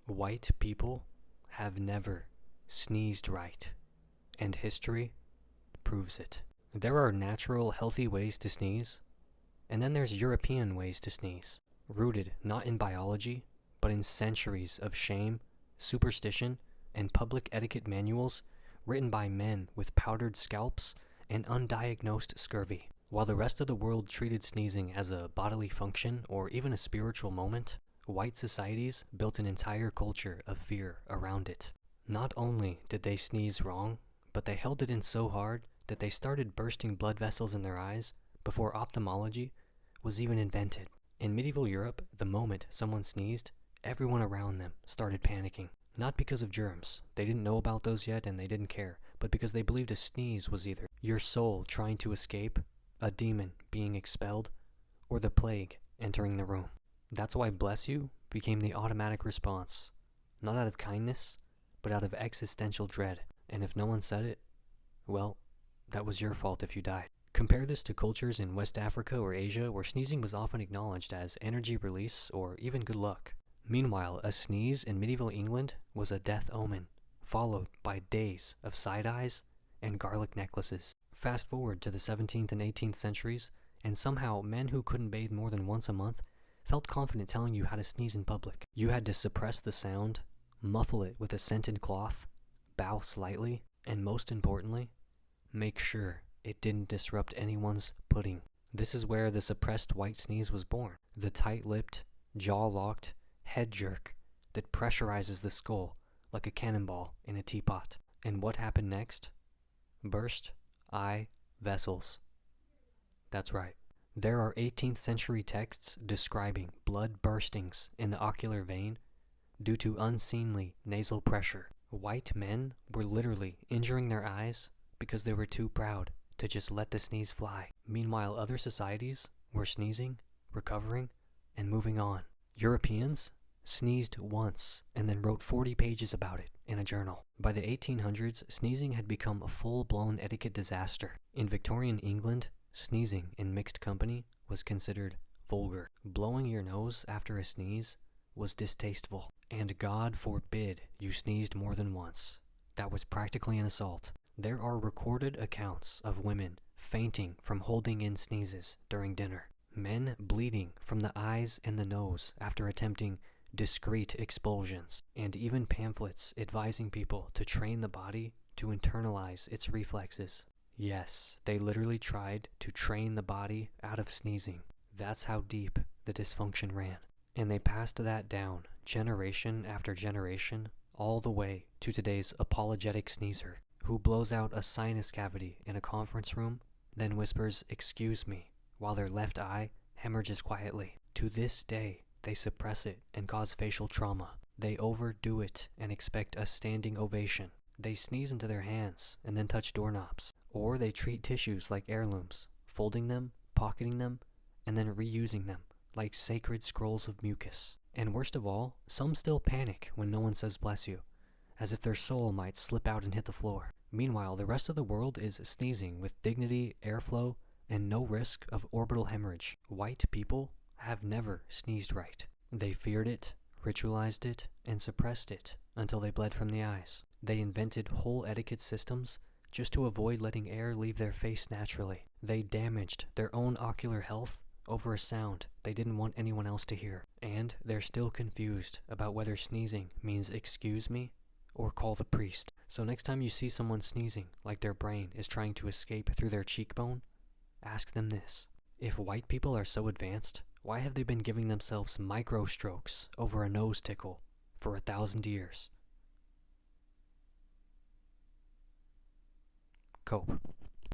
White people have never sneezed right, and history proves it. There are natural, healthy ways to sneeze, and then there's European ways to sneeze, rooted not in biology, but in centuries of shame, superstition, and public etiquette manuals written by men with powdered scalps and undiagnosed scurvy. While the rest of the world treated sneezing as a bodily function or even a spiritual moment, white societies built an entire culture of fear around it. Not only did they sneeze wrong, but they held it in so hard that they started bursting blood vessels in their eyes before ophthalmology was even invented. In medieval Europe, the moment someone sneezed, everyone around them started panicking. Not because of germs, they didn't know about those yet and they didn't care, but because they believed a sneeze was either your soul trying to escape, a demon being expelled, or the plague entering the room. That's why "bless you" became the automatic response, not out of kindness, but out of existential dread. And if no one said it, well, that was your fault if you died. Compare this to cultures in West Africa or Asia where sneezing was often acknowledged as energy release or even good luck. Meanwhile, a sneeze in medieval England was a death omen, followed by days of side eyes and garlic necklaces. Fast forward to the 17th and 18th centuries, and somehow men who couldn't bathe more than once a month felt confident telling you how to sneeze in public. You had to suppress the sound, muffle it with a scented cloth, bow slightly, and most importantly, make sure it didn't disrupt anyone's pudding. This is where the suppressed white sneeze was born. The tight-lipped, jaw-locked head jerk that pressurizes the skull like a cannonball in a teapot. And what happened next? Burst eye vessels. That's right. There are 18th century texts describing blood burstings in the ocular vein due to unseemly nasal pressure. White men were literally injuring their eyes because they were too proud to just let the sneeze fly. Meanwhile, other societies were sneezing, recovering, and moving on. Europeans sneezed once and then wrote 40 pages about it in a journal. By the 1800s, sneezing had become a full-blown etiquette disaster. In Victorian England, sneezing in mixed company was considered vulgar. Blowing your nose after a sneeze was distasteful. And God forbid you sneezed more than once. That was practically an assault. There are recorded accounts of women fainting from holding in sneezes during dinner. Men bleeding from the eyes and the nose after attempting discreet expulsions. And even pamphlets advising people to train the body to internalize its reflexes. Yes, they literally tried to train the body out of sneezing. That's how deep the dysfunction ran. And they passed that down generation after generation, all the way to today's apologetic sneezer, who blows out a sinus cavity in a conference room, then whispers, "Excuse me," while their left eye hemorrhages quietly. To this day, they suppress it and cause facial trauma. They overdo it and expect a standing ovation. They sneeze into their hands and then touch doorknobs. Or they treat tissues like heirlooms, folding them, pocketing them, and then reusing them like sacred scrolls of mucus. And worst of all, some still panic when no one says "bless you," as if their soul might slip out and hit the floor. Meanwhile, the rest of the world is sneezing with dignity, airflow, and no risk of orbital hemorrhage. White people have never sneezed right. They feared it, ritualized it, and suppressed it until they bled from the eyes. They invented whole etiquette systems just to avoid letting air leave their face naturally. They damaged their own ocular health over a sound they didn't want anyone else to hear. And they're still confused about whether sneezing means "excuse me" or "call the priest." So next time you see someone sneezing like their brain is trying to escape through their cheekbone, ask them this. If white people are so advanced, why have they been giving themselves micro strokes over a nose tickle for 1,000 years? Cope.